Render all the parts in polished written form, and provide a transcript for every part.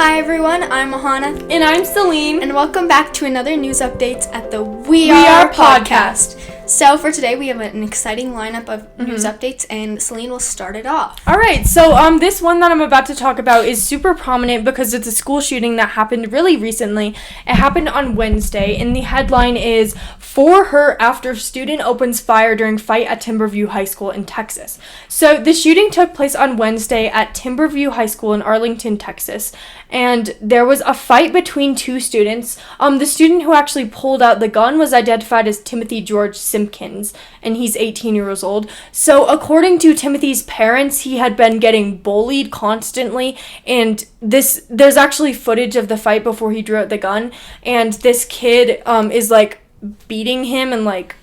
Hi everyone, I'm Mahana. And I'm Celine. And welcome back to another news update at the We Are podcast. So for today we have an exciting lineup of news updates and Celine will start it off. Alright, so this one that I'm about to talk about is super prominent because it's a school shooting that happened really recently. It happened on Wednesday and the headline is "For Her After Student Opens Fire During Fight at Timberview High School in Texas." So the shooting took place on Wednesday at Timberview High School in Arlington, Texas. And there was a fight between two students. The student who actually pulled out the gun was identified as Timothy George Simpkins, and he's 18 years old. So according to Timothy's parents, he had been getting bullied constantly, and there's actually footage of the fight before he drew out the gun, and this kid is like beating him and like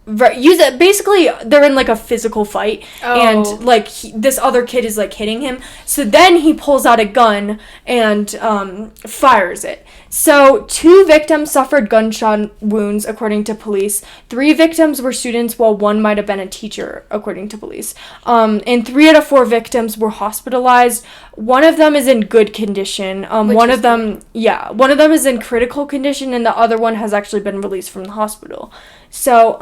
basically they're in like a physical fight and like this other kid is like hitting him, so then he pulls out a gun and fires it. So 2 victims suffered gunshot wounds according to police. 3 victims were students while 1 might have been a teacher according to police, and 3 out of 4 victims were hospitalized. One of them is in good condition. One of them is in critical condition and the other one has actually been released from the hospital. So,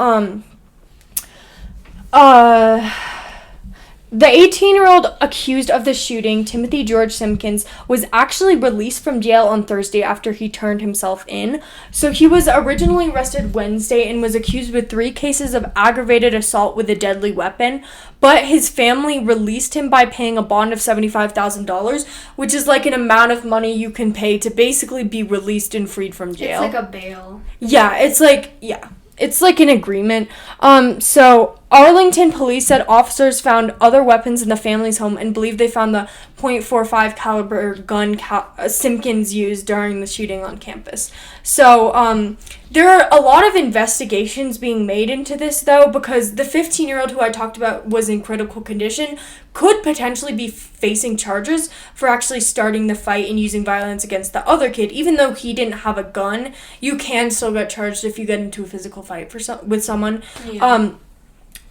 the 18-year-old accused of the shooting, Timothy George Simpkins, was actually released from jail on Thursday after he turned himself in. So he was originally arrested Wednesday and was accused with 3 cases of aggravated assault with a deadly weapon, but his family released him by paying a bond of $75,000, which is like an amount of money you can pay to basically be released and freed from jail. It's like a bail. It's like an agreement. So Arlington police said officers found other weapons in the family's home and believe they found the .45 caliber gun Simpkins used during the shooting on campus. So there are a lot of investigations being made into this, though, because the 15-year-old who I talked about was in critical condition could potentially be facing charges for actually starting the fight and using violence against the other kid. Even though he didn't have a gun, you can still get charged if you get into a physical fight with someone. Yeah.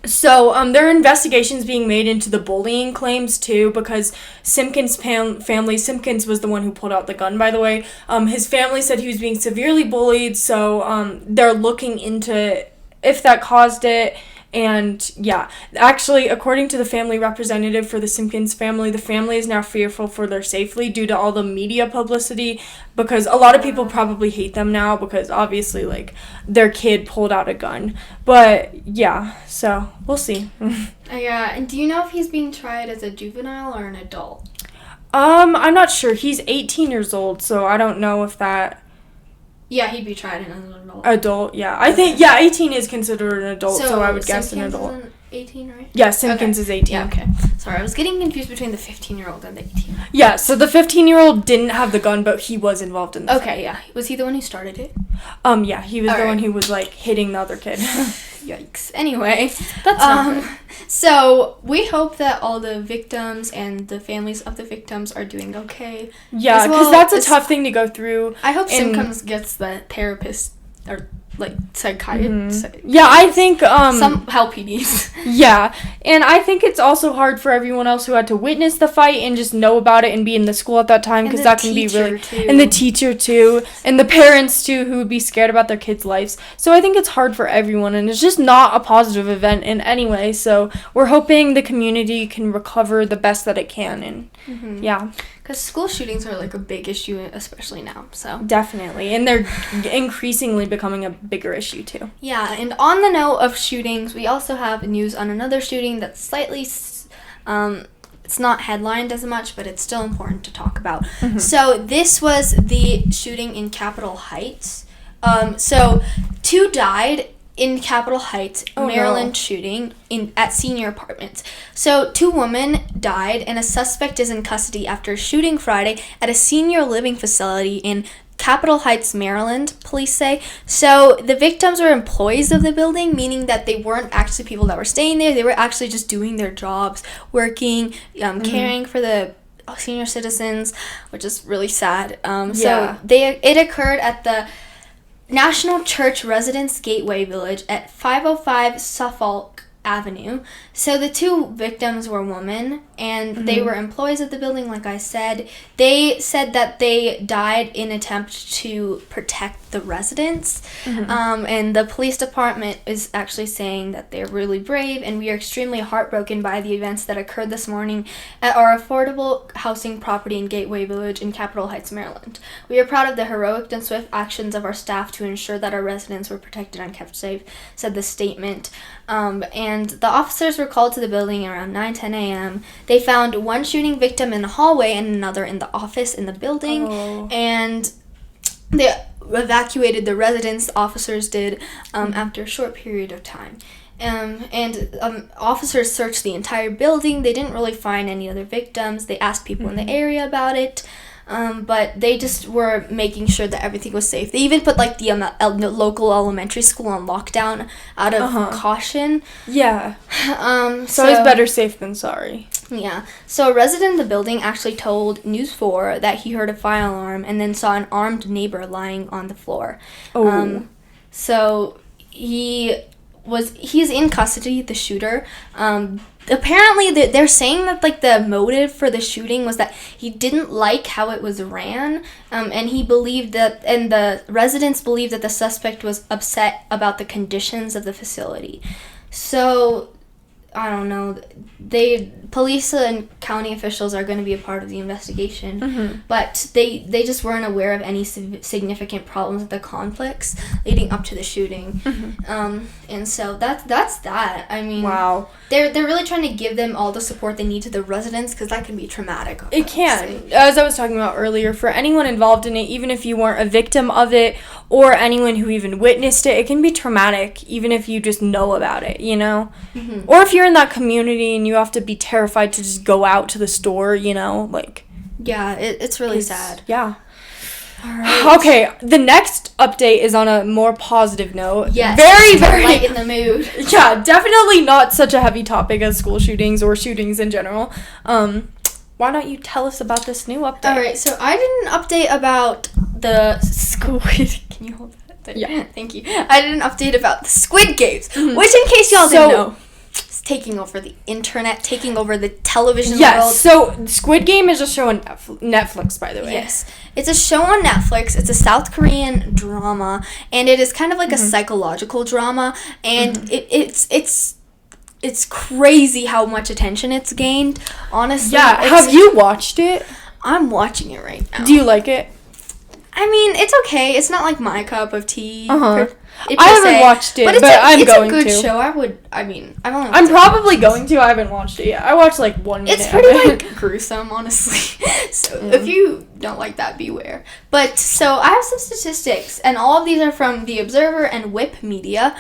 So there are investigations being made into the bullying claims, too, because Simpkins' family, Simpkins was the one who pulled out the gun, by the way. His family said he was being severely bullied, so they're looking into if that caused it. And yeah, actually, according to the family representative for the Simpkins family, the family is now fearful for their safety due to all the media publicity, because a lot of people probably hate them now because obviously like their kid pulled out a gun. But yeah, so we'll see. Yeah, and do you know if he's being tried as a juvenile or an adult? I'm not sure. He's 18 years old, so I don't know if that... Yeah, he'd be tried as an adult. Adult, yeah. I think, 18 is considered an adult, so I would guess an adult. Simpkins is 18, right? Yeah, Simpkins is 18. Yeah, okay. Sorry, I was getting confused between the 15-year-old and the 18-year-old. Yeah, so the 15-year-old didn't have the gun, but he was involved in the fight. Okay, yeah. Was he the one who started it? Yeah, he was the one who was, like, hitting the other kid. Yikes. Anyway. That's not good. So, we hope that all the victims and the families of the victims are doing okay. Yeah, because that's a tough thing to go through. I hope Simpkins gets the therapist or, like, psychiatrist. Yeah, I think... some help he needs. Yeah, and I think it's also hard for everyone else who had to witness the fight and just know about it and be in the school at that time, because that can be really... Too. And the teacher, too. And the parents, too, who would be scared about their kids' lives. So I think it's hard for everyone, and it's just not a positive event in any way. So we're hoping the community can recover the best that it can, and yeah. Because school shootings are, like, a big issue, especially now, so... Definitely, and they're increasingly becoming a bigger issue, too. Yeah, and on the note of shootings, we also have news on another shooting that's slightly... it's not headlined as much, but it's still important to talk about. So, this was the shooting in Capitol Heights. So, 2 died in Capitol Heights, Maryland shooting at senior apartments. So 2 women died and a suspect is in custody after shooting Friday at a senior living facility in Capitol Heights, Maryland, police say. So the victims were employees of the building, meaning that they weren't actually people that were staying there. They were actually just doing their jobs, working, caring for the senior citizens, which is really sad. So it occurred at the National Church Residence Gateway Village at 505 Suffolk Avenue. So the 2 victims were women, and they were employees at the building, like I said. They said that they died in attempt to protect the residents. And the police department is actually saying that they're really brave, and we are extremely heartbroken by the events that occurred this morning at our affordable housing property in Gateway Village in Capitol Heights, Maryland. We are proud of the heroic and swift actions of our staff to ensure that our residents were protected and kept safe, said the statement. And the officers were called to the building around 9:10 a.m. They found one shooting victim in the hallway and another in the office in the building. And they evacuated the residents, officers did, after a short period of time. Officers searched the entire building. They didn't really find any other victims. They asked people in the area about it. But they just were making sure that everything was safe. They even put like the local elementary school on lockdown out of caution. Yeah. So it's better safe than sorry. Yeah. So a resident in the building actually told News 4 that he heard a fire alarm and then saw an armed neighbor lying on the floor. So he's in custody, the shooter. Apparently they're saying that like the motive for the shooting was that he didn't like how it was ran, and he believed that, and the residents believed that the suspect was upset about the conditions of the facility. So I don't know. Police and county officials are going to be a part of the investigation, but they just weren't aware of any significant problems with the conflicts leading up to the shooting. And so that's that. I mean, wow. They're really trying to give them all the support they need to the residents, because that can be traumatic. It can. As I was talking about earlier, for anyone involved in it, even if you weren't a victim of it or anyone who even witnessed it, it can be traumatic, even if you just know about it, you know? Or if you're in that community and you have to be terrified to just go out to the store, you know? Like, yeah, it's really sad. Yeah. All right. Okay, the next update is on a more positive note. Yes. Very light in the mood. Yeah, definitely not such a heavy topic as school shootings or shootings in general. Why don't you tell us about this new update? All right, so I did an update about the Squid. Can you hold that there? Yeah. Thank you. I did an update about the Squid Games, which, in case y'all didn't know, it's taking over the internet, taking over the television world. Yes, so Squid Game is a show on Netflix, by the way. Yes. It's a show on Netflix. It's a South Korean drama, and it is kind of like a psychological drama, and it's crazy how much attention it's gained, honestly. Yeah, have you watched it? I'm watching it right now. Do you like it? I mean, it's okay. It's not like my cup of tea. I haven't watched it, but I'm going to. It's a good show. I'm probably going to. I haven't watched it yet. I watched like 1 minute. It's pretty like gruesome, honestly. So if you don't like that, beware. But so I have some statistics, and all of these are from The Observer and Whip Media.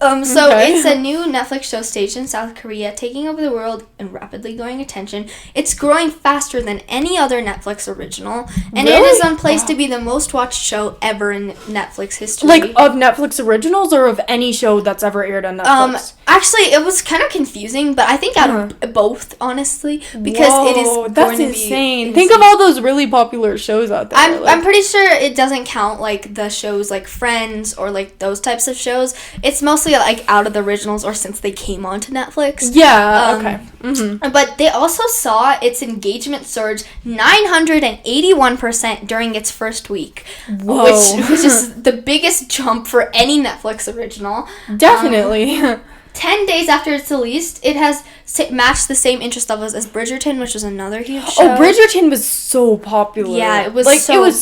It's a new Netflix show staged in South Korea, taking over the world and rapidly growing attention. It's growing faster than any other Netflix original, and it is on place to be the most watched show ever in Netflix history. Like, of Netflix originals or of any show that's ever aired on Netflix? Actually, it was kind of confusing, but I think out of both, honestly, because it is that's insane. Think of all those really popular shows out there. I'm pretty sure it doesn't count, like, the shows like Friends or, like, those types of shows. It's mostly like out of the originals or since they came onto Netflix. Yeah, okay. But they also saw its engagement surge 981% during its first week. Whoa. Which is the biggest jump for any Netflix original. Definitely. 10 days after it's released, it has matched the same interest levels as Bridgerton, which was another huge show. Oh, Bridgerton was so popular. Yeah, it was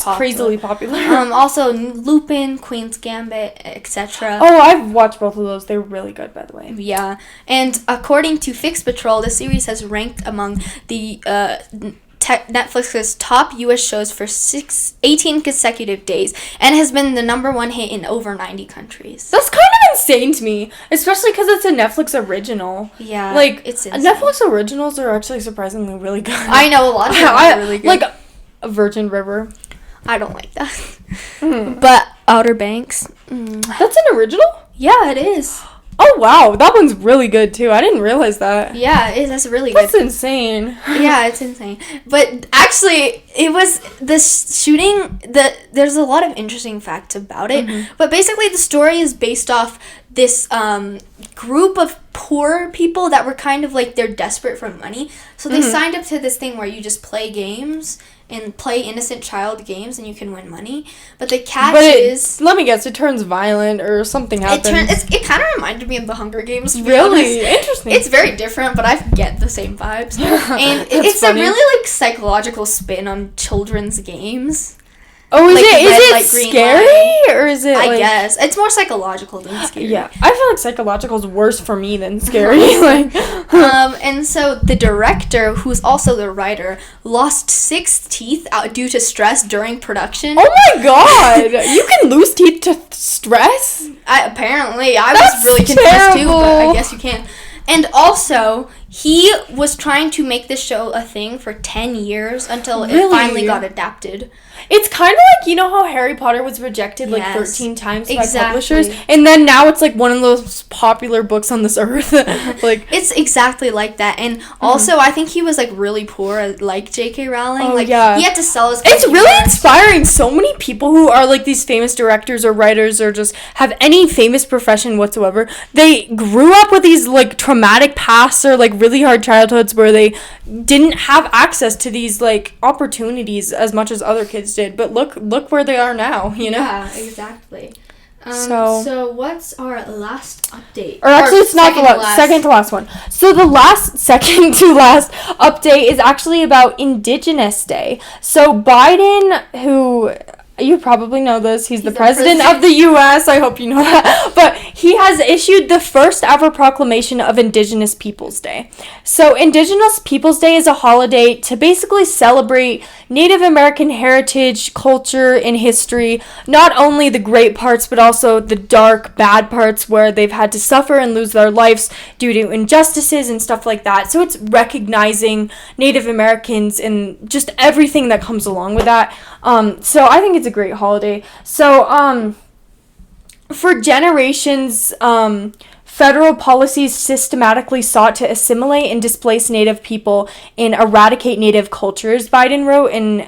crazily popular. Also, Lupin, Queen's Gambit, etc. Oh, I've watched both of those. They were really good, by the way. Yeah, and according to Fix Patrol, the series has ranked among the Netflix's top U.S. shows for 18 consecutive days and has been the #1 hit in over 90 countries. That's kind of insane to me, especially because it's a Netflix original. Yeah, like, it's insane. Netflix originals are actually surprisingly really good. I know a lot of them are really good. Like Virgin River. I don't like that. But Outer Banks. That's an original? Yeah, it is. Oh, wow. That one's really good, too. I didn't realize that. Yeah, that's really good. That's insane. Yeah, it's insane. But actually, it was this shooting, there's a lot of interesting facts about it. But basically, the story is based off this group of poor people that were kind of like, they're desperate for money. So they signed up to this thing where you just play games and play innocent child games and you can win money. But the catch is... Let me guess, it turns violent or something happens. It kind of reminded me of the Hunger Games, to be really? honest. Interesting. It's very different, but I get the same vibes. And it's funny. A really, like, psychological spin on children's games. Oh, is like it scary? Light. Or is it, I guess. It's more psychological than scary. Yeah. I feel like psychological is worse for me than scary. And so the director, who's also the writer, lost 6 teeth due to stress during production. Oh my god! You can lose teeth to stress? Apparently. I was really confused too, but I guess you can. And also, he was trying to make this show a thing for 10 years until it finally got adapted. It's kind of like, you know how Harry Potter was rejected like 13 times by publishers? And then now it's like one of the most popular books on this earth. Like, it's exactly like that. And also, I think he was like really poor, like J.K. Rowling. Oh, like, yeah. He had to sell his It's really inspiring. So many people who are like these famous directors or writers or just have any famous profession whatsoever, they grew up with these like traumatic pasts or like really hard childhoods where they didn't have access to these like opportunities as much as other kids did, but look where they are now, you know? Yeah, exactly. So what's our last update? Or actually, it's not the second to last one. So the second to last update is actually about Indigenous Day. So Biden, who... You probably know this. He's the president of the U.S. I hope you know that. But he has issued the first ever proclamation of Indigenous Peoples Day. So Indigenous Peoples Day is a holiday to basically celebrate Native American heritage, culture, and history. Not only the great parts, but also the dark, bad parts where they've had to suffer and lose their lives due to injustices and stuff like that. So it's recognizing Native Americans and just everything that comes along with that. So I think it's a great holiday. So, for generations, federal policies systematically sought to assimilate and displace Native people and eradicate Native cultures, Biden wrote in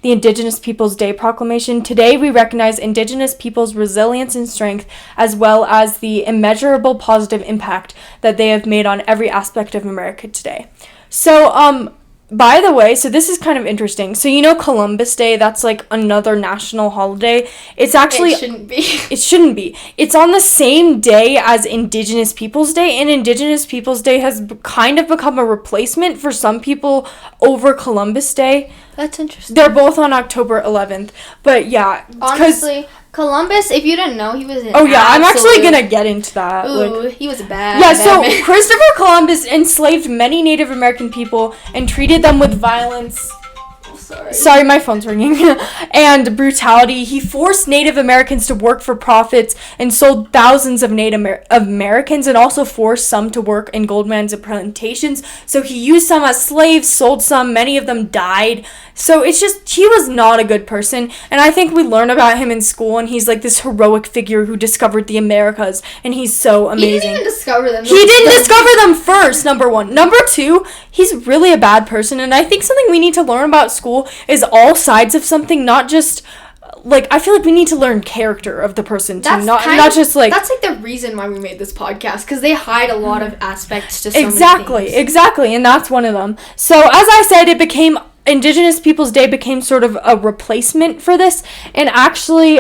the Indigenous Peoples Day Proclamation. Today, we recognize Indigenous peoples' resilience and strength, as well as the immeasurable positive impact that they have made on every aspect of America today. So, by the way, so this is kind of interesting. So, you know Columbus Day, that's like another national holiday. It's actually... It shouldn't be. It shouldn't be. It's on the same day as Indigenous Peoples Day, and Indigenous Peoples Day has kind of become a replacement for some people over Columbus Day. That's interesting. They're both on October 11th. But yeah. Honestly... Columbus, if you didn't know, he was Oh, yeah, I'm actually gonna get into that. Ooh, he was a bad man. Christopher Columbus enslaved many Native American people and treated them with violence. Sorry, my phone's ringing. And brutality. He forced Native Americans to work for profits and sold thousands of Native Americans, and also forced some to work in gold mines and plantations. So he used some as slaves, sold some, many of them died. So it's just, he was not a good person. And I think we learn about him in school, and he's like this heroic figure who discovered the Americas, and he's so amazing. He didn't even discover them. He didn't discover them first, number one. Number two, he's really a bad person, and I think something we need to learn about school is all sides of something, not just... Like, I feel like we need to learn character of the person, too. Not just, like... That's, like, the reason why we made this podcast, because they hide a lot of aspects to so many things. Exactly, and that's one of them. So, as I said, Indigenous Peoples Day became sort of a replacement for this, and actually,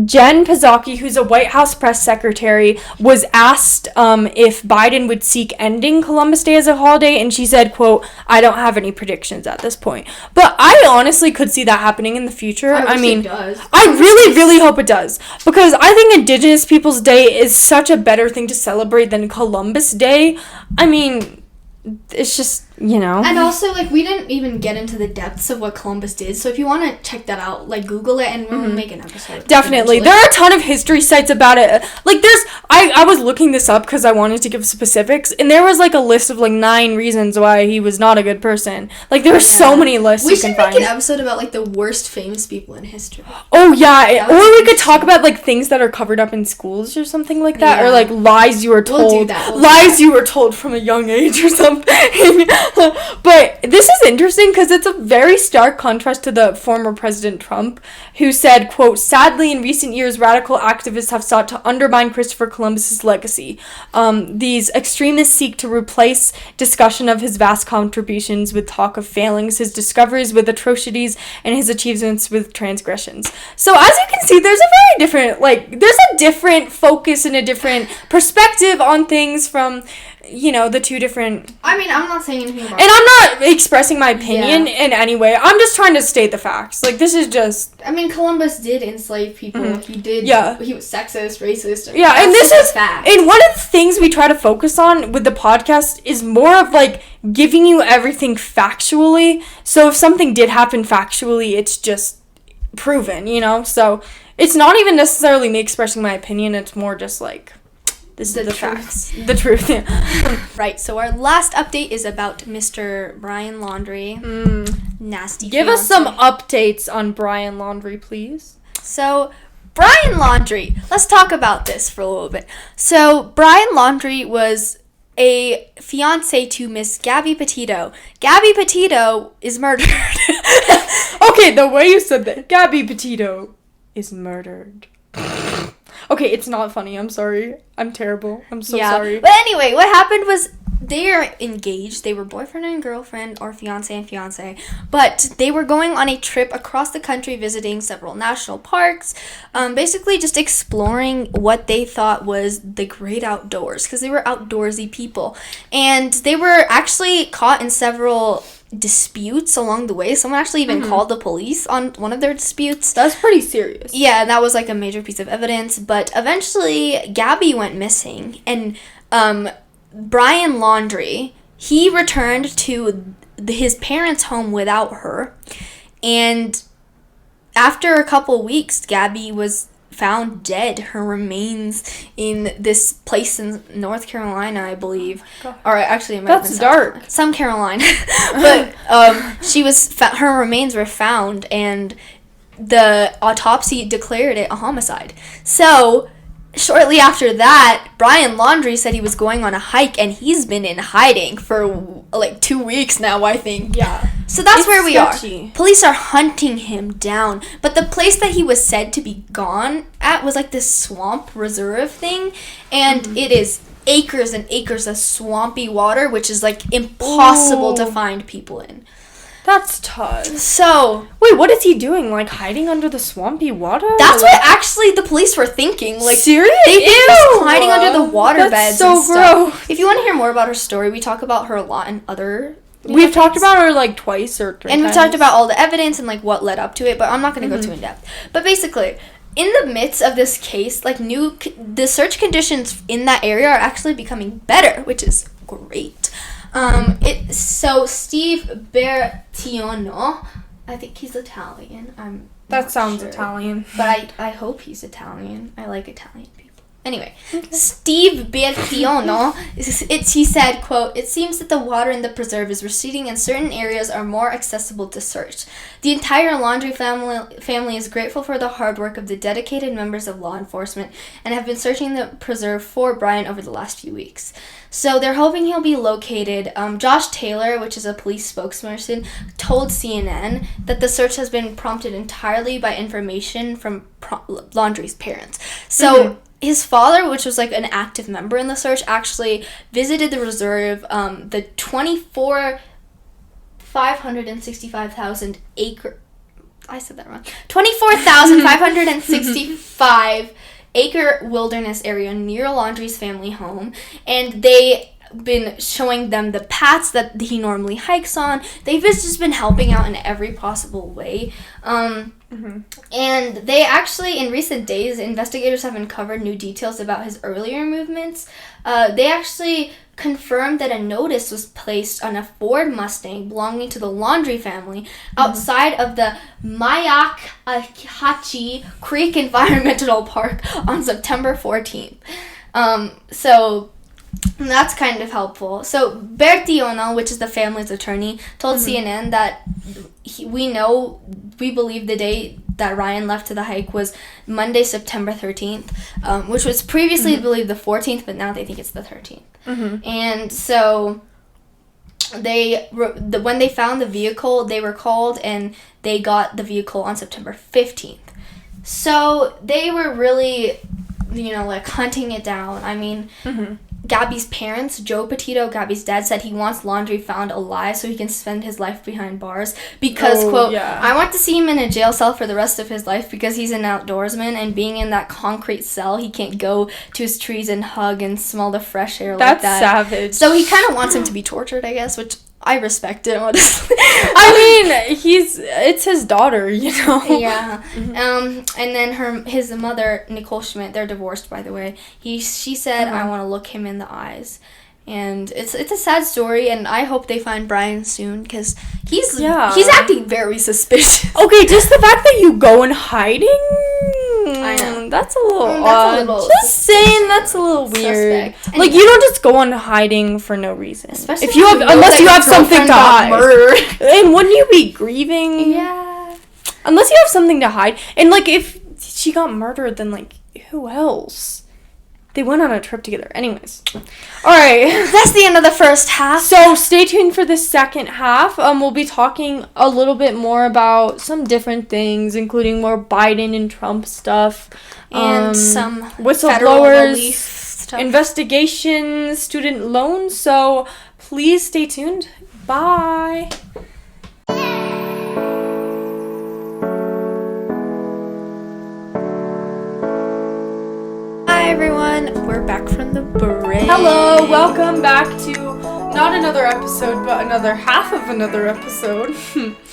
Jen Psaki, who's a White House press secretary, was asked if Biden would seek ending Columbus Day as a holiday, and she said, quote, "I don't have any predictions at this point." But I honestly could see that happening in the future. I mean, it does. I really, really hope it does, because I think Indigenous Peoples Day is such a better thing to celebrate than Columbus Day. I mean... It's just, you know. And also, like, we didn't even get into the depths of what Columbus did. So if you want to check that out, like, Google it, and we'll make an episode. Definitely. Eventually. There are a ton of history sites about it. Like, I was looking this up because I wanted to give specifics, and there was, like, a list of, like, 9 reasons why he was not a good person. Like, there were so many lists you can find. We should make an episode about, like, the worst famous people in history. Oh, yeah. Or we could talk about, like, things that are covered up in schools or something like that. Yeah. Or, like, lies you were told. We'll do that. Lies you were told from a young age or something. But this is interesting because it's a very stark contrast to the former President Trump, who said, quote, "Sadly, in recent years, radical activists have sought to undermine Christopher Columbus's legacy. These extremists seek to replace discussion of his vast contributions with talk of failings, his discoveries with atrocities, and his achievements with transgressions." So as you can see, there's a very different, there's a different focus and a different perspective on things from, the two different... I mean, I'm not saying anything about And I'm not expressing my opinion in any way. I'm just trying to state the facts. This is just... I mean, Columbus did enslave people. Mm-hmm. He did. Yeah. He was sexist, racist. And this is... fact. And one of the things we try to focus on with the podcast is more of, giving you everything factually. So if something did happen factually, it's just proven, So it's not even necessarily me expressing my opinion. It's more just, this is the facts. The truth, yeah. Right, so our last update is about Mr. Brian Laundrie. Nasty Give fiance. us some updates on Brian Laundrie, please. So, Brian Laundrie. Let's talk about this for a little bit. So, Brian Laundrie was a fiance to Miss Gabby Petito. Gabby Petito is murdered. Okay, the way you said that. Gabby Petito is murdered. Okay, it's not funny. I'm sorry. I'm terrible. I'm so sorry. But anyway, what happened was they are engaged. They were boyfriend and girlfriend, or fiance and fiance. But they were going on a trip across the country visiting several national parks. Basically just exploring what they thought was the great outdoors. Because they were outdoorsy people. And they were actually caught in several disputes along the way. Someone actually even called the police on one of their disputes. That's pretty serious. Yeah, that was a major piece of evidence. But eventually, Gabby went missing, and Brian Laundrie, he returned to his parents' home without her, and after a couple weeks, Gabby was found dead. Her remains in this place in North Carolina, I believe. God. Or actually, it might have been dark. Some Carolina. But she was her remains were found, and the autopsy declared it a homicide. So shortly after that, Brian Laundrie said he was going on a hike, and he's been in hiding for 2 weeks now, I think. Yeah. So that's where we sketchy. are. Police are hunting him down. But the place that he was said to be gone at was this swamp reserve thing. And it is acres and acres of swampy water, which is impossible to find people in. That's tough. So... Wait, what is he doing? Hiding under the swampy water? That's what actually the police were thinking. Serious? They think he's hiding under the water beds so and stuff. gross. If you want to hear more about her story, we talk about her a lot in other... We've talked about her twice or 3 times. And we've talked about all the evidence and what led up to it, but I'm not going to go too in depth. But basically, in the midst of this case, the search conditions in that area are actually becoming better, which is great. So Steve Bertiono, I think he's Italian. That sounds sure. Italian. But I hope he's Italian. I like Italian people. Anyway, Steve Bertiono, he said, quote, "It seems that the water in the preserve is receding and certain areas are more accessible to search. The entire Laundrie family is grateful for the hard work of the dedicated members of law enforcement and have been searching the preserve for Brian over the last few weeks. So they're hoping he'll be located." Josh Taylor, which is a police spokesperson, told CNN that the search has been prompted entirely by information from Laundrie's parents. So his father, which was an active member in the search, actually visited the reserve, the 24,565 acre wilderness area near Laundrie's family home, and they been showing them the paths that he normally hikes on. They've just been helping out in every possible way. And they actually, in recent days, investigators have uncovered new details about his earlier movements. They actually confirmed that a notice was placed on a Ford Mustang belonging to the Laundrie family outside of the Myakkahatchee Creek Environmental Park on September 14th. So that's kind of helpful. So Bertiono, which is the family's attorney, told CNN that we believe the day that Ryan left to the hike was Monday, September 13th, which was previously believed the 14th, but now they think it's the 13th. And so when they found the vehicle, they were called and they got the vehicle on September 15th. So they were really, like hunting it down. I mean, Gabby's parents, Joe Petito, Gabby's dad, said he wants Laundrie found alive so he can spend his life behind bars because, quote, I want to see him in a jail cell for the rest of his life because he's an outdoorsman, and being in that concrete cell, he can't go to his trees and hug and smell the fresh air like that. That's savage. So he kind of wants him to be tortured, I guess, which I respect it, honestly. I mean, it's his daughter, Yeah. And then his mother, Nicole Schmidt, they're divorced, by the way. She said, I want to look him in the eyes. And it's a sad story, and I hope they find Brian soon, because he's acting very suspicious. Okay, just the fact that you go in hiding, I know. That's a little odd. Just saying, that's a little weird. Suspect. Like, you don't just go in hiding for no reason. Especially unless you have something to hide. Murdered. And wouldn't you be grieving? Yeah. Unless you have something to hide. And, like, if she got murdered, then, like, who else? They went on a trip together. Anyways. Alright. That's the end of the first half. So stay tuned for the second half. We'll be talking a little bit more about some different things, including more Biden and Trump stuff. And some whistleblowers, investigations, student loans. So please stay tuned. Bye. Hi everyone, we're back from the break. Hello, welcome back to not another episode, but another half of another episode.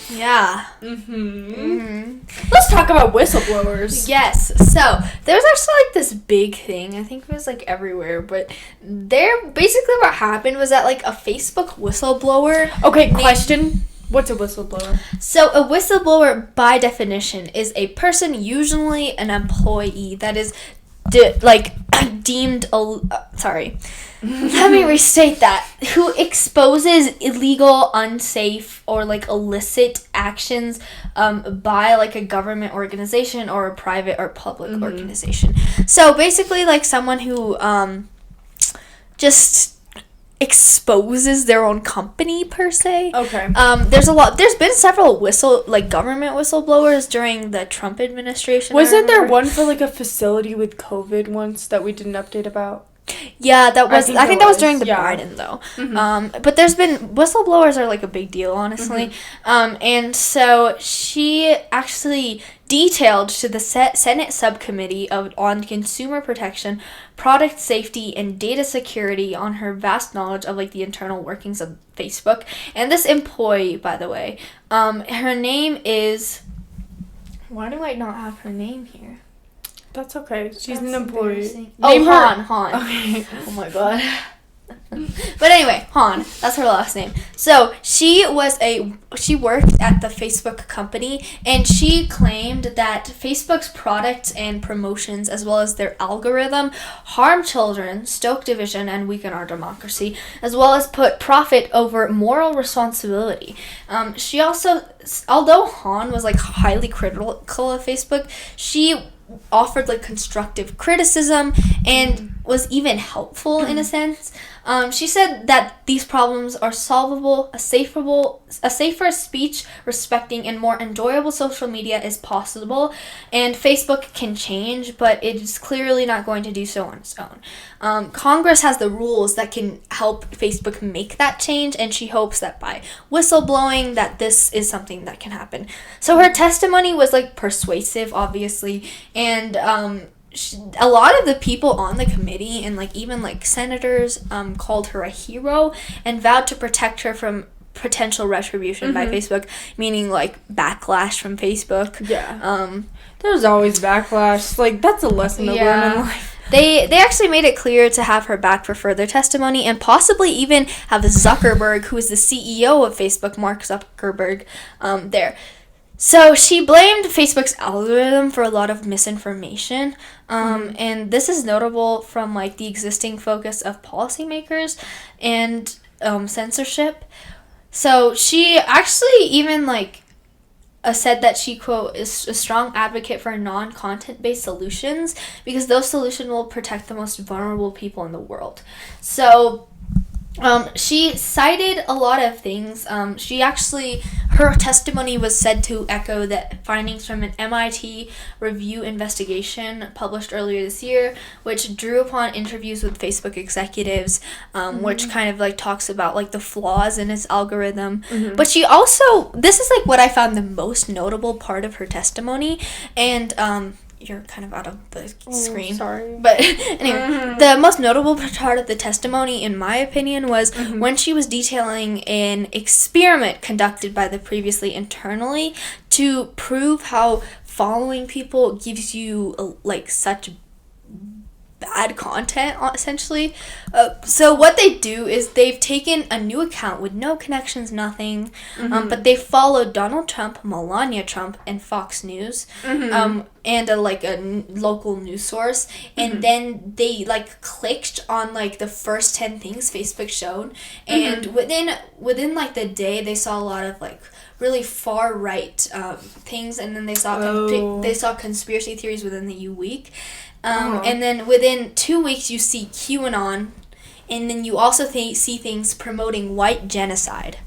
Yeah. Let's talk about whistleblowers. Yes. So there's actually like this big thing. I think it was like everywhere, but basically what happened was that like a Facebook whistleblower. Okay, question. What's a whistleblower? So a whistleblower, by definition, is a person, usually an employee, that is deemed let me restate that, who exposes illegal, unsafe, or like illicit actions by like a government organization or a private or public organization. So basically like someone who just exposes their own company per se. Okay. There's been several government whistleblowers during the Trump administration. Wasn't there one for like a facility with COVID once that we didn't update about? Yeah, I think that was during the Biden though. But there's been whistleblowers are like a big deal, honestly. And so she actually detailed to the Senate subcommittee on consumer protection, product safety, and data security on her vast knowledge of like the internal workings of Facebook. And this employee, by the way, her name is. Why do I not have her name here? That's okay. She's an employee. Oh, Han. Okay. Oh my god. But anyway, Han. That's her last name. So she worked at the Facebook company, and she claimed that Facebook's products and promotions, as well as their algorithm, harm children, stoke division, and weaken our democracy, as well as put profit over moral responsibility. She also, although Han was like highly critical of Facebook, she offered like constructive criticism and was even helpful in a sense. She said that these problems are solvable. A safer speech, respecting, and more enjoyable social media is possible, and Facebook can change, but it is clearly not going to do so on its own. Congress has the rules that can help Facebook make that change, and she hopes that by whistleblowing that this is something that can happen. So her testimony was like persuasive, obviously, and a lot of the people on the committee and like even like senators called her a hero and vowed to protect her from potential retribution by Facebook, meaning like backlash from Facebook. Yeah. There's always backlash. Like, that's a lesson to learn in life. They actually made it clear to have her back for further testimony and possibly even have Zuckerberg, who is the CEO of Facebook, Mark Zuckerberg, there. So she blamed Facebook's algorithm for a lot of misinformation, and this is notable from like the existing focus of policymakers and censorship. So she actually even like said that she, quote, is a strong advocate for non-content based solutions because those solutions will protect the most vulnerable people in the world. So She cited a lot of things. Her testimony was said to echo the findings from an MIT review investigation published earlier this year, which drew upon interviews with Facebook executives, which kind of like talks about like the flaws in its algorithm. But she also, this is like what I found the most notable part of her testimony, and you're kind of out of the screen. Sorry. But anyway, the most notable part of the testimony, in my opinion, was when she was detailing an experiment conducted by the previously internally to prove how following people gives you like such bad content, essentially. So what they do is they've taken a new account with no connections, nothing, but they followed Donald Trump, Melania Trump, and Fox News, and a local news source, and then they like clicked on like the first 10 things Facebook showed, and within like the day they saw a lot of like really far right things, and then they saw conspiracy theories within the week. And then within 2 weeks, you see QAnon, and then you also see things promoting white genocide.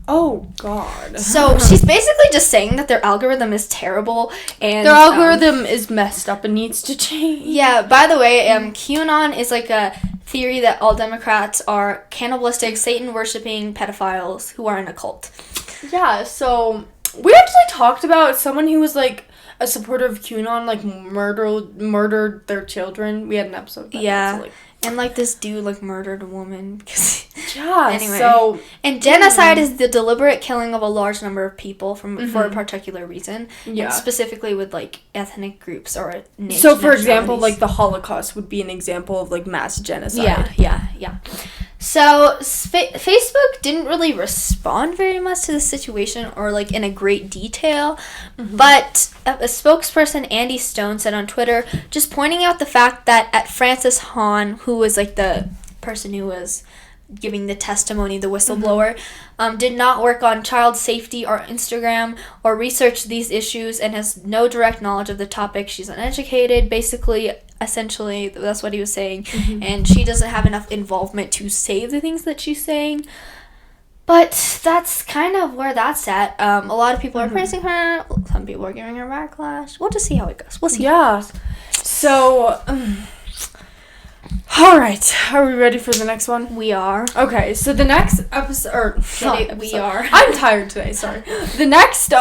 Oh, God. So she's basically just saying that their algorithm is terrible, and their algorithm is messed up and needs to change. Yeah, by the way, QAnon is like a theory that all Democrats are cannibalistic, Satan-worshipping pedophiles who are in a cult. Yeah, so we actually talked about someone who was like a supporter of QAnon, like, murdered their children. We had an episode about that. So, and, like, this dude, like, murdered a woman. Yeah, anyway. So... And genocide is the deliberate killing of a large number of people for a particular reason. Yeah. And specifically with, like, ethnic groups or So, for example, like, the Holocaust would be an example of, like, mass genocide. Yeah. So, Facebook didn't really respond very much to the situation or, like, in a great detail. But a spokesperson, Andy Stone, said on Twitter, just pointing out the fact that at Frances Hahn, who was, like, the person who was giving the testimony, the whistleblower, did not work on child safety or Instagram or research these issues and has no direct knowledge of the topic. She's uneducated, basically. Essentially, that's what he was saying. And she doesn't have enough involvement to say the things that she's saying. But that's kind of where that's at. A lot of people are praising her. Some people are giving her backlash. We'll just see how it goes. We'll see. Yeah. So, all right. Are we ready for the next one? We are. Okay, so the next episode... We are. I'm tired today, sorry. The next,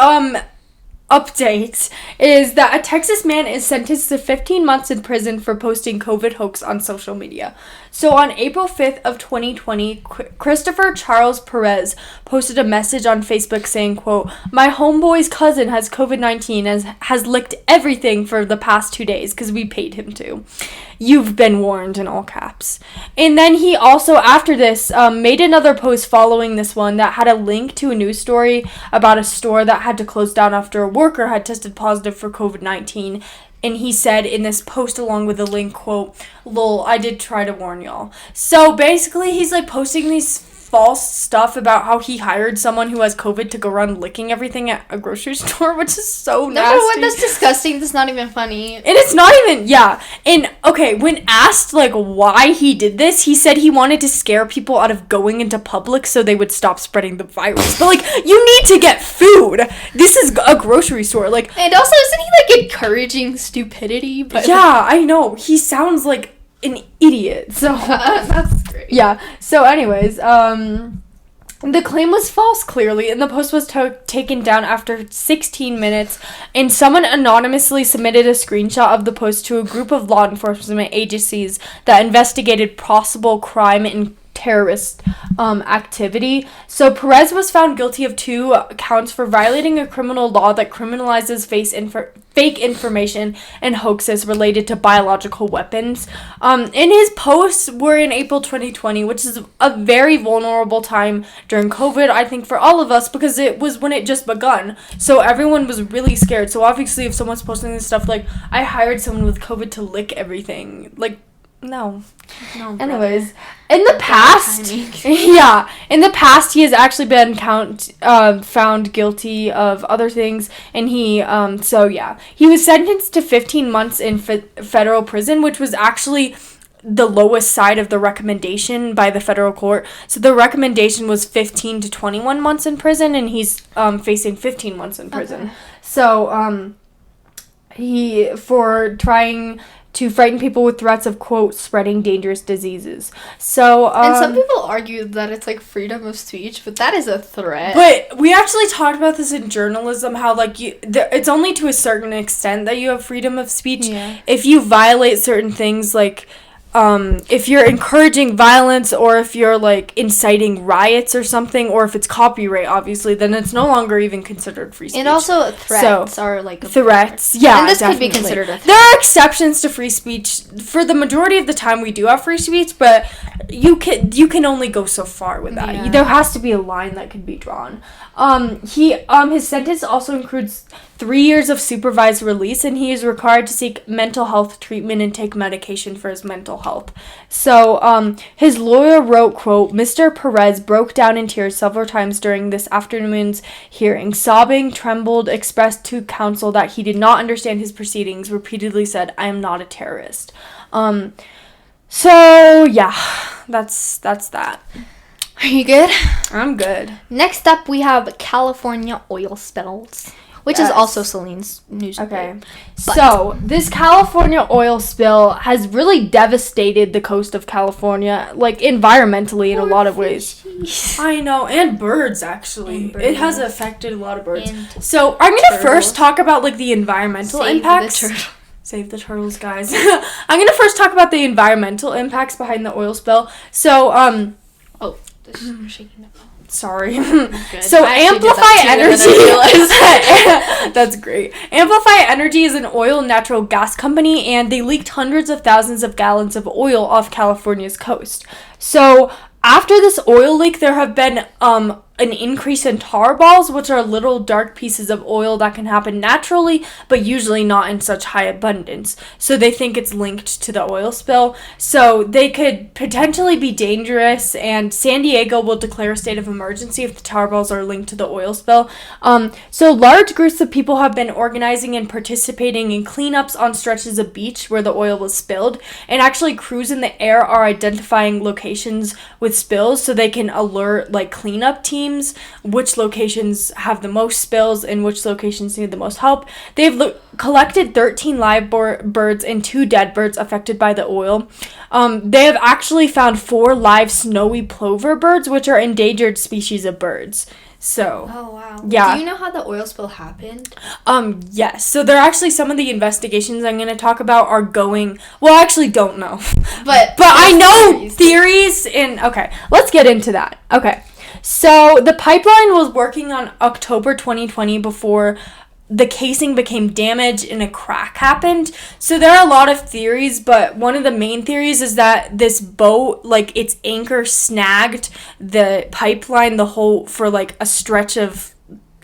update is that a Texas man is sentenced to 15 months in prison for posting COVID hoax on social media. So on April 5th of 2020, Christopher Charles Perez posted a message on Facebook saying, quote, "My homeboy's cousin has COVID-19 and has licked everything for the past 2 days because we paid him to. You've been warned," in all caps. And then he also, after this, made another post following this one that had a link to a news story about a store that had to close down after a worker had tested positive for COVID-19. And he said in this post along with a link, quote, "Lol, I did try to warn y'all." So basically he's like posting these false stuff about how he hired someone who has COVID to go around licking everything at a grocery store, which is so nasty. No, what? That's disgusting. That's not even funny. And it's not even, yeah. And, okay, when asked, like, why he did this, he said he wanted to scare people out of going into public so they would stop spreading the virus. But, like, you need to get food. This is a grocery store. Like, and also, isn't he, like, encouraging stupidity? But yeah, I know. He sounds like an idiot. So that's great. Yeah. So anyways, the claim was false, clearly, and the post was taken down after 16 minutes, and someone anonymously submitted a screenshot of the post to a group of law enforcement agencies that investigated possible crime and terrorist activity. So Perez was found guilty of 2 counts for violating a criminal law that criminalizes fake information and hoaxes related to biological weapons. And his posts were in April 2020, which is a very vulnerable time during COVID, I think, for all of us, because it was when it just begun. So everyone was really scared. So obviously if someone's posting this stuff like, "I hired someone with COVID to lick everything," like, no. Anyways, in the past, in the past, he has actually been found guilty of other things, and he was sentenced to 15 months in federal prison, which was actually the lowest side of the recommendation by the federal court. So the recommendation was 15 to 21 months in prison, and he's facing 15 months in prison. Okay. So he for trying to frighten people with threats of, quote, spreading dangerous diseases. So and some people argue that it's like freedom of speech, but that is a threat. But we actually talked about this in journalism, how like it's only to a certain extent that you have freedom of speech. Yeah. If you violate certain things, like if you're encouraging violence, or if you're like inciting riots or something, or if it's copyright, obviously, then it's no longer even considered free speech. And also threats are like threats. Yeah, and this definitely could be considered a threat. There are exceptions to free speech. For the majority of the time, we do have free speech, but you can only go so far with that. Yeah. There has to be a line that could be drawn. His sentence also includes 3 years of supervised release, and he is required to seek mental health treatment and take medication for his mental health. So, his lawyer wrote, quote, Mr. Perez broke down in tears several times during this afternoon's hearing. Sobbing, trembled, expressed to counsel that he did not understand his proceedings, repeatedly said, I am not a terrorist. So, yeah, that's that. Are you good? I'm good. Next up, we have California oil spills, which is Yes. also Celine's news. Okay. So, this California oil spill has really devastated the coast of California, like environmentally in a lot of ways. I know, and birds, actually. And birds. It has affected a lot of birds. And So, I'm going to turtles. first talk about like the environmental Save impacts. the turtle. Save the turtles, guys. I'm going to first talk about the environmental impacts behind the oil spill. So, Oh, this is shaking the phone. sorry. Good. So I actually did Amplify that too, and then I Energy. That's great. Amplify Energy is an oil and natural gas company, and they leaked hundreds of thousands of gallons of oil off California's coast. So after this oil leak, there have been an increase in tar balls, which are little dark pieces of oil that can happen naturally, but usually not in such high abundance. So they think it's linked to the oil spill. So they could potentially be dangerous, and San Diego will declare a state of emergency if the tar balls are linked to the oil spill. So large groups of people have been organizing and participating in cleanups on stretches of beach where the oil was spilled, and actually crews in the air are identifying locations with spills so they can alert like cleanup teams which locations have the most spills and which locations need the most help. They've collected 13 live birds and 2 dead birds affected by the oil. They have actually found 4 live snowy plover birds, which are endangered species of birds. So, oh wow. Yeah. Do you know how the oil spill happened? Yes. So there are actually some of the investigations I'm going to talk about are going, well, I actually don't know. But I know theories, and okay, let's get into that. Okay. So the pipeline was working on October 2020 before the casing became damaged and a crack happened. So there are a lot of theories, but one of the main theories is that this boat, like its anchor snagged the pipeline for like a stretch of,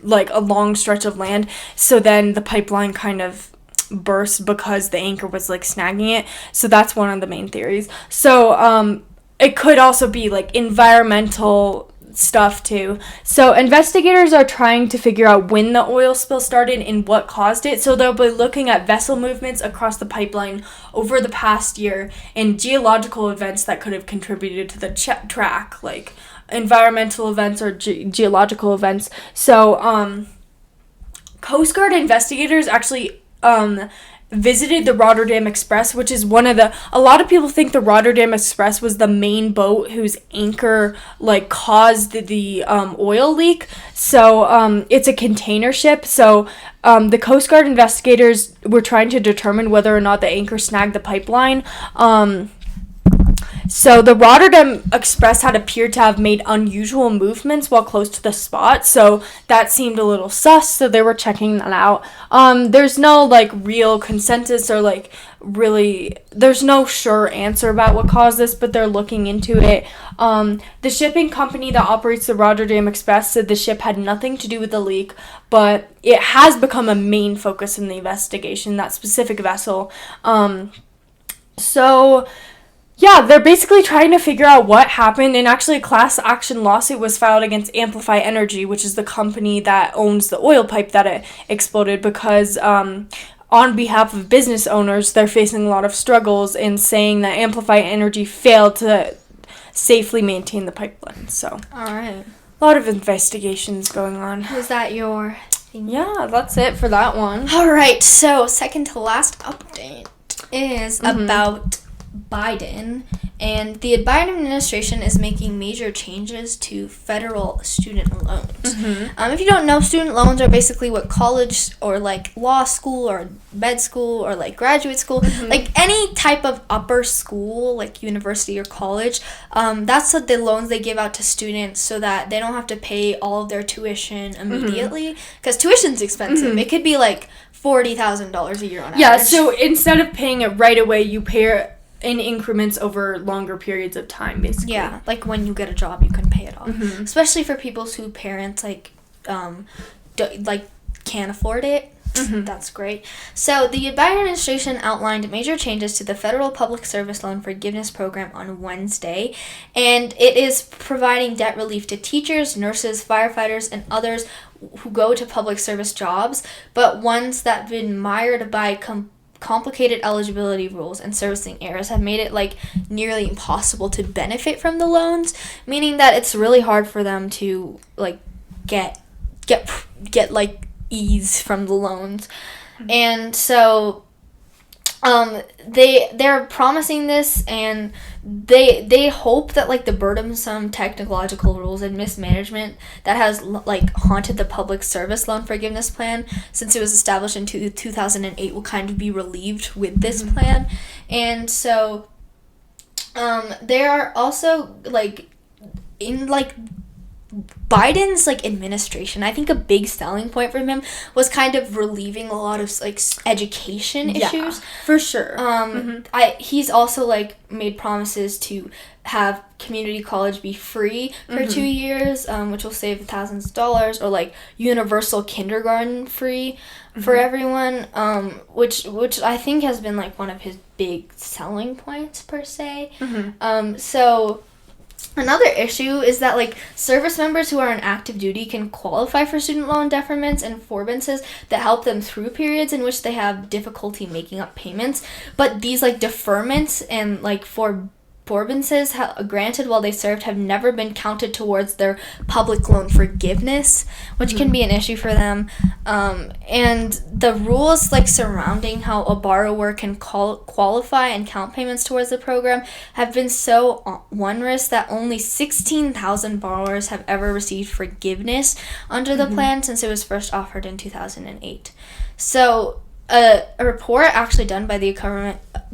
like a long stretch of land. So then the pipeline kind of burst because the anchor was like snagging it. So that's one of the main theories. So it could also be like environmental stuff too. So investigators are trying to figure out when the oil spill started and what caused it. So they'll be looking at vessel movements across the pipeline over the past year and geological events that could have contributed to the track, like environmental events or geological events. So Coast Guard investigators actually visited the Rotterdam Express, which is a lot of people think the Rotterdam Express was the main boat whose anchor like caused the oil leak. So it's a container ship. So the Coast Guard investigators were trying to determine whether or not the anchor snagged the pipeline. So the Rotterdam Express had appeared to have made unusual movements while close to the spot, so that seemed a little sus, so they were checking that out. There's no, like, real consensus or, like, there's no sure answer about what caused this, but they're looking into it. The shipping company that operates the Rotterdam Express said the ship had nothing to do with the leak, but it has become a main focus in the investigation, that specific vessel. Yeah, they're basically trying to figure out what happened, and actually a class action lawsuit was filed against Amplify Energy, which is the company that owns the oil pipe that it exploded, because on behalf of business owners, they're facing a lot of struggles in saying that Amplify Energy failed to safely maintain the pipeline. So, all right. A lot of investigations going on. Was that your thing? Yeah, that's it for that one. All right. So, second to last update is about Biden, and the Biden administration is making major changes to federal student loans. If you don't know, student loans are basically what college or like law school or med school or like graduate school, like any type of upper school, like university or college, that's what the loans they give out to students so that they don't have to pay all of their tuition immediately, because tuition's expensive. It could be like $40,000 a year on average. Yeah, so instead of paying it right away, you pay it in increments over longer periods of time, basically. Yeah, like when you get a job, you can pay it off. Especially for people whose parents can't afford it. That's great. So the Biden administration outlined major changes to the federal public service loan forgiveness program on Wednesday, and it is providing debt relief to teachers, nurses, firefighters, and others who go to public service jobs, but ones that have been mired by complicated eligibility rules and servicing errors have made it like nearly impossible to benefit from the loans, meaning that it's really hard for them to like get ease from the loans. And so they're promising this, and they hope that like the burdensome technological rules and mismanagement that has like haunted the public service loan forgiveness plan since it was established in 2008 will kind of be relieved with this plan. And so they are also like in like Biden's like administration, I think a big selling point from him was kind of relieving a lot of like education issues. For sure. He's also like made promises to have community college be free for 2 years, which will save thousands of dollars, or like universal kindergarten free for everyone, which I think has been like one of his big selling points per se. So another issue is that like service members who are on active duty can qualify for student loan deferments and forbearances that help them through periods in which they have difficulty making up payments. But these like deferments and like forbearances granted while they served have never been counted towards their public loan forgiveness, which can be an issue for them. And the rules like surrounding how a borrower can qualify and count payments towards the program have been so onerous that only 16,000 borrowers have ever received forgiveness under the plan since it was first offered in 2008. So a report actually done by the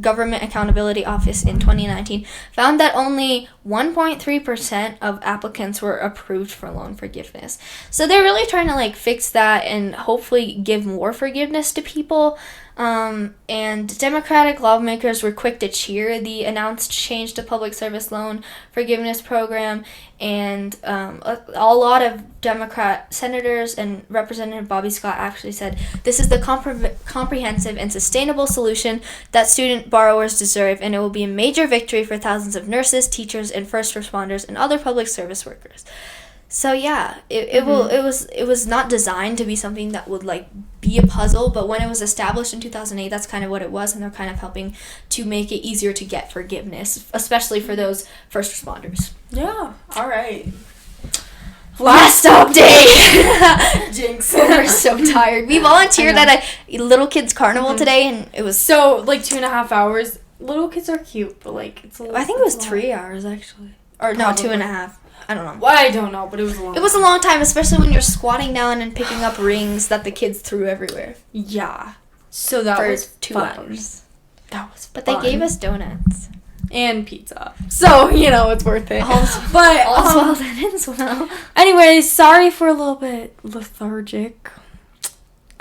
Government Accountability Office in 2019 found that only 1.3% of applicants were approved for loan forgiveness. So they're really trying to like fix that and hopefully give more forgiveness to people. And Democratic lawmakers were quick to cheer the announced change to public service loan forgiveness program, and a lot of Democrat senators and Representative Bobby Scott actually said this is the comprehensive and sustainable solution that student borrowers deserve, and it will be a major victory for thousands of nurses, teachers, and first responders and other public service workers. So yeah, it was not designed to be something that would like be a puzzle, but when it was established in 2008, that's kind of what it was, and they're kind of helping to make it easier to get forgiveness, especially for those first responders. Yeah. All right. Last update. Jinx. We're so tired. We volunteered at a little kids carnival today, and it was so like 2.5 hours. Little kids are cute, but like it's a little. I think it was 3 hours actually, or Probably. No, 2.5. I don't know. Well, I don't know, but it was a long. It was a long time, especially when you're squatting down and picking up rings that the kids threw everywhere. Yeah. So that was 2 fun. hours. That was But fun. they gave us donuts. And pizza. So, it's worth it. All's well that ends well. Anyways, sorry for a little bit lethargic.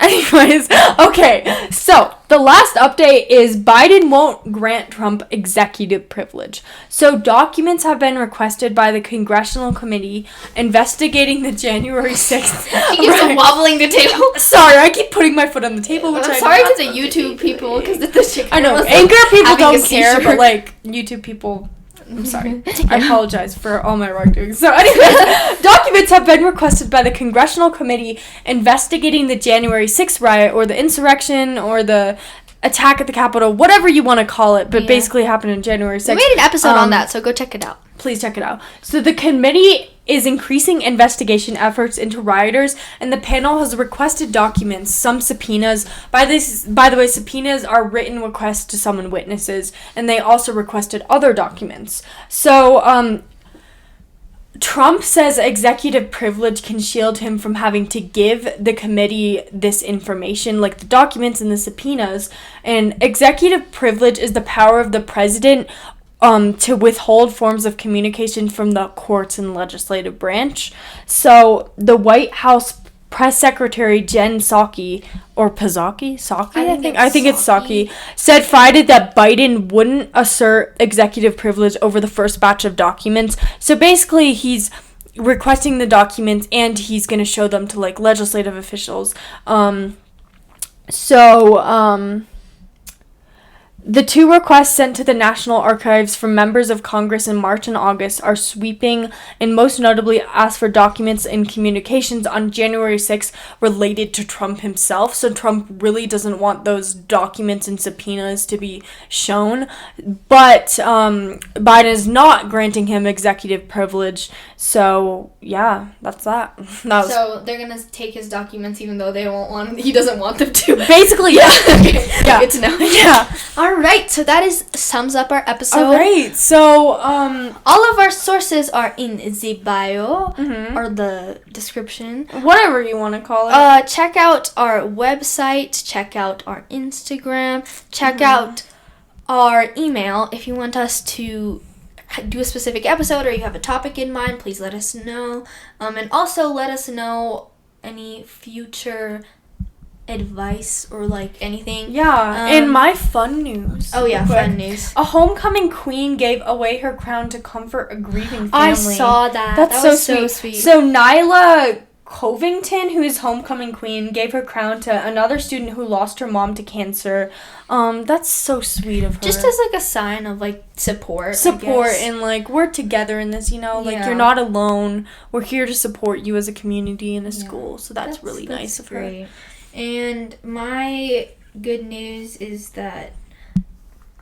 Anyways, okay, so the last update is Biden won't grant Trump executive privilege. So documents have been requested by the Congressional Committee investigating the January 6th. He keeps wobbling the table. Sorry, I keep putting my foot on the table. I'm sorry to the YouTube people, because the chicken. I know, Anchor people don't care, but like YouTube people. I'm sorry. I apologize for all my wrongdoing. So anyways, documents documents have been requested by the Congressional Committee investigating the January 6th riot, or the insurrection, or the attack at the Capitol, whatever you want to call it, but basically happened on January 6th. We made an episode on that, so go check it out. Please check it out. So the committee is increasing investigation efforts into rioters, and the panel has requested documents, some subpoenas. By the way, subpoenas are written requests to summon witnesses, and they also requested other documents. So, Trump says executive privilege can shield him from having to give the committee this information, like the documents and the subpoenas. And executive privilege is the power of the president to withhold forms of communication from the courts and legislative branch. So the White House Press Secretary Jen Psaki, or Psaki? I think it's Psaki, said Friday that Biden wouldn't assert executive privilege over the first batch of documents. So basically, he's requesting the documents and he's going to show them to, like, legislative officials. The two requests sent to the National Archives from members of Congress in March and August are sweeping and most notably ask for documents and communications on January 6th related to Trump himself. So Trump really doesn't want those documents and subpoenas to be shown. But Biden is not granting him executive privilege. So, yeah, that's that. So they're going to take his documents even though he doesn't want them to. Basically, yeah. Yeah. Good to know. Yeah. All right, so that sums up our episode. All right, so all of our sources are in the bio or the description, whatever you want to call it. Check out our website, check out our Instagram, check out our email. If you want us to do a specific episode or you have a topic in mind, please let us know. And also let us know any future advice or like anything. Yeah. In my fun news. Oh yeah, fun news. A homecoming queen gave away her crown to comfort a grieving family. I saw that. That's so sweet. So Nyla Covington, who is homecoming queen, gave her crown to another student who lost her mom to cancer. That's so sweet of her. Just as like a sign of like support and like we're together in this, like you're not alone. We're here to support you as a community and a school. So that's really nice of her. And my good news is that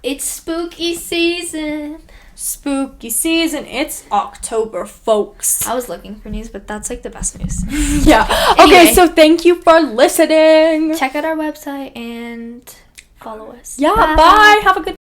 it's spooky season. Spooky season. It's October, folks. I was looking for news, but that's like the best news. Yeah. Anyway, okay, so thank you for listening. Check out our website and follow us. Yeah, bye. Have a good